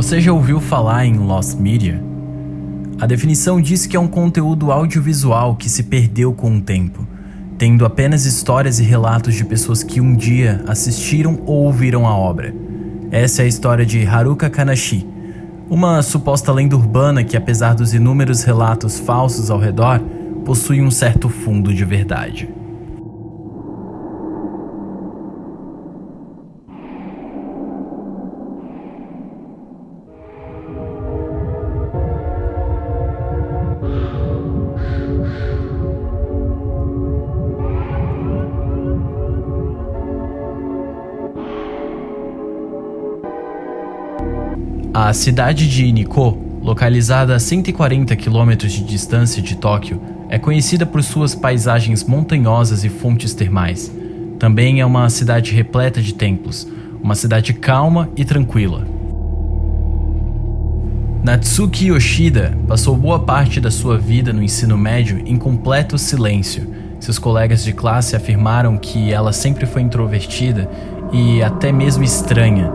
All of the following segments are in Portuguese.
Você já ouviu falar em Lost Media? A definição diz que é um conteúdo audiovisual que se perdeu com o tempo, tendo apenas histórias e relatos de pessoas que um dia assistiram ou ouviram a obra. Essa é a história de Haruka Kanashii, uma suposta lenda urbana que, apesar dos inúmeros relatos falsos ao redor, possui um certo fundo de verdade. A cidade de Nikko, localizada a 140 km de distância de Tóquio, é conhecida por suas paisagens montanhosas e fontes termais. Também é uma cidade repleta de templos, uma cidade calma e tranquila. Natsuki Yoshida passou boa parte da sua vida no ensino médio em completo silêncio. Seus colegas de classe afirmaram que ela sempre foi introvertida e até mesmo estranha,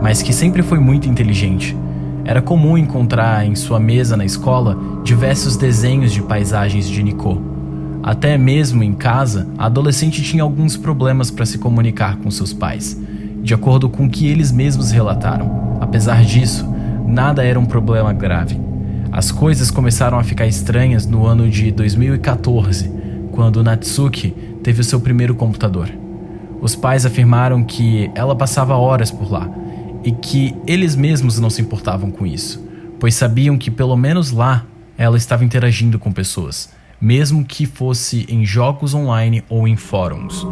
mas que sempre foi muito inteligente. Era comum encontrar em sua mesa na escola diversos desenhos de paisagens de Nikko. Até mesmo em casa, a adolescente tinha alguns problemas para se comunicar com seus pais, de acordo com o que eles mesmos relataram. Apesar disso, nada era um problema grave. As coisas começaram a ficar estranhas no ano de 2014, quando Natsuki teve o seu primeiro computador. Os pais afirmaram que ela passava horas por lá, e que eles mesmos não se importavam com isso, pois sabiam que pelo menos lá ela estava interagindo com pessoas, mesmo que fosse em jogos online ou em fóruns.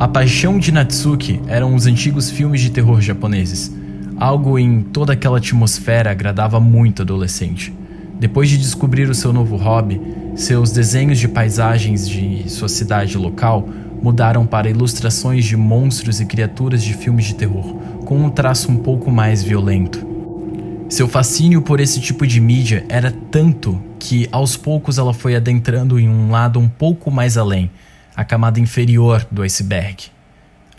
A paixão de Natsuki eram os antigos filmes de terror japoneses. Algo em toda aquela atmosfera agradava muito a adolescente. Depois de descobrir o seu novo hobby, seus desenhos de paisagens de sua cidade local mudaram para ilustrações de monstros e criaturas de filmes de terror, com um traço um pouco mais violento. Seu fascínio por esse tipo de mídia era tanto que aos poucos ela foi adentrando em um lado um pouco mais além, a camada inferior do iceberg.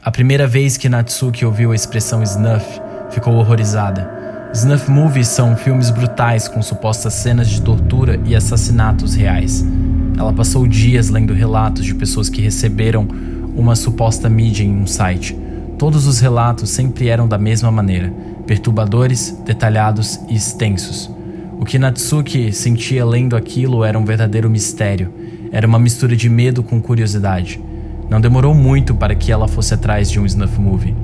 A primeira vez que Natsuki ouviu a expressão snuff, ficou horrorizada. Snuff movies são filmes brutais com supostas cenas de tortura e assassinatos reais. Ela passou dias lendo relatos de pessoas que receberam uma suposta mídia em um site. Todos os relatos sempre eram da mesma maneira, perturbadores, detalhados e extensos. O que Natsuki sentia lendo aquilo era um verdadeiro mistério. Era uma mistura de medo com curiosidade. Não demorou muito para que ela fosse atrás de um snuff movie.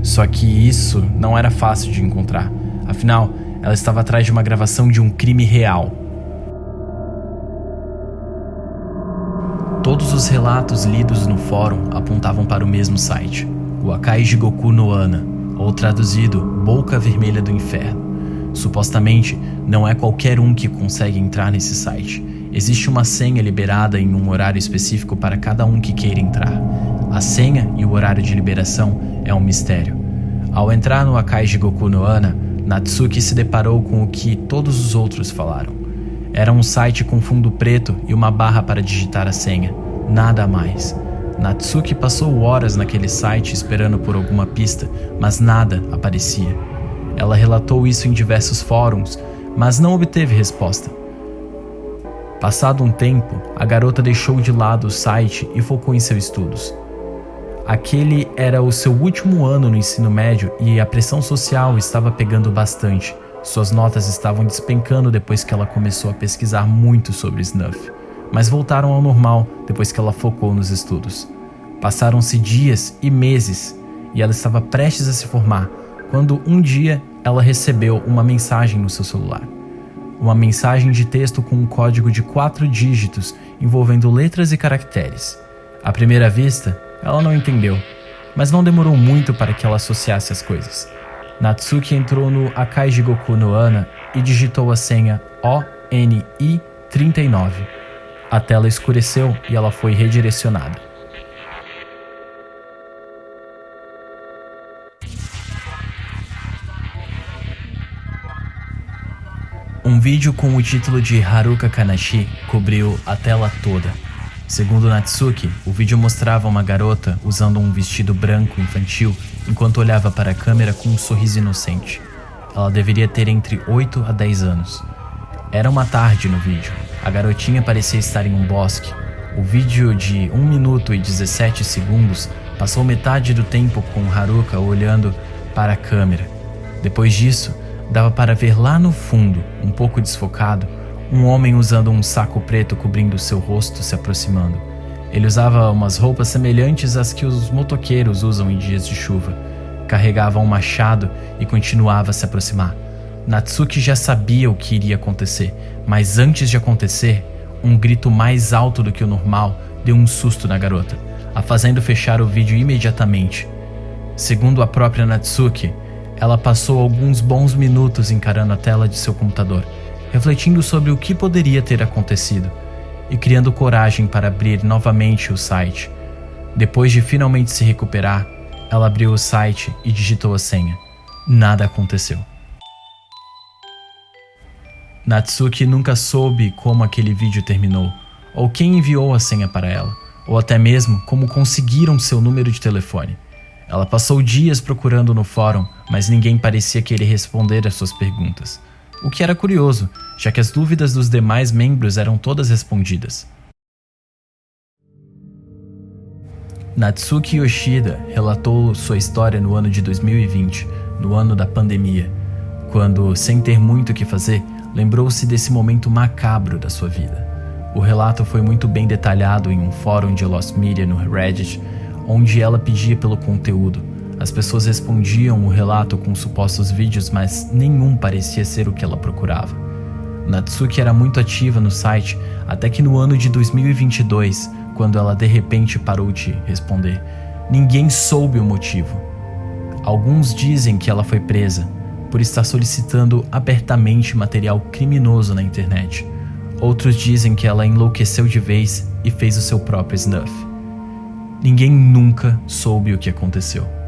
Só que isso não era fácil de encontrar. Afinal, ela estava atrás de uma gravação de um crime real. Todos os relatos lidos no fórum apontavam para o mesmo site, o Akai Jigoku no Ana, ou traduzido, Boca Vermelha do Inferno. Supostamente, não é qualquer um que consegue entrar nesse site. Existe uma senha liberada em um horário específico para cada um que queira entrar. A senha e o horário de liberação é um mistério. Ao entrar no Akai Jigoku no Ana, Natsuki se deparou com o que todos os outros falaram. Era um site com fundo preto e uma barra para digitar a senha. Nada a mais. Natsuki passou horas naquele site esperando por alguma pista, mas nada aparecia. Ela relatou isso em diversos fóruns, mas não obteve resposta. Passado um tempo, a garota deixou de lado o site e focou em seus estudos. Aquele era o seu último ano no ensino médio e a pressão social estava pegando bastante. Suas notas estavam despencando depois que ela começou a pesquisar muito sobre snuff, mas voltaram ao normal depois que ela focou nos estudos. Passaram-se dias e meses e ela estava prestes a se formar, quando um dia ela recebeu uma mensagem no seu celular. Uma mensagem de texto com um código de 4 dígitos envolvendo letras e caracteres. À primeira vista, ela não entendeu, mas não demorou muito para que ela associasse as coisas. Natsuki entrou no Akai Jigoku no Ana e digitou a senha ONI39. A tela escureceu e ela foi redirecionada. Um vídeo com o título de Haruka Kanashii cobriu a tela toda. Segundo Natsuki, o vídeo mostrava uma garota usando um vestido branco infantil enquanto olhava para a câmera com um sorriso inocente. Ela deveria ter entre 8 a 10 anos. Era uma tarde no vídeo. A garotinha parecia estar em um bosque. O vídeo de 1 minuto e 17 segundos passou metade do tempo com Haruka olhando para a câmera. Depois disso, dava para ver lá no fundo, um pouco desfocado, um homem usando um saco preto cobrindo seu rosto se aproximando. Ele usava umas roupas semelhantes às que os motoqueiros usam em dias de chuva. Carregava um machado e continuava a se aproximar. Natsuki já sabia o que iria acontecer, mas antes de acontecer, um grito mais alto do que o normal deu um susto na garota, a fazendo fechar o vídeo imediatamente. Segundo a própria Natsuki, ela passou alguns bons minutos encarando a tela de seu computador, refletindo sobre o que poderia ter acontecido e criando coragem para abrir novamente o site. Depois de finalmente se recuperar, ela abriu o site e digitou a senha. Nada aconteceu. Natsuki nunca soube como aquele vídeo terminou, ou quem enviou a senha para ela, ou até mesmo como conseguiram seu número de telefone. Ela passou dias procurando no fórum, mas ninguém parecia querer responder às suas perguntas. O que era curioso, já que as dúvidas dos demais membros eram todas respondidas. Natsuki Yoshida relatou sua história no ano de 2020, no ano da pandemia, quando, sem ter muito o que fazer, lembrou-se desse momento macabro da sua vida. O relato foi muito bem detalhado em um fórum de Lost Media no Reddit, onde ela pedia pelo conteúdo. As pessoas respondiam o relato com supostos vídeos, mas nenhum parecia ser o que ela procurava. Natsuki era muito ativa no site, até que no ano de 2022, quando ela de repente parou de responder. Ninguém soube o motivo. Alguns dizem que ela foi presa por estar solicitando abertamente material criminoso na internet. Outros dizem que ela enlouqueceu de vez e fez o seu próprio snuff. Ninguém nunca soube o que aconteceu.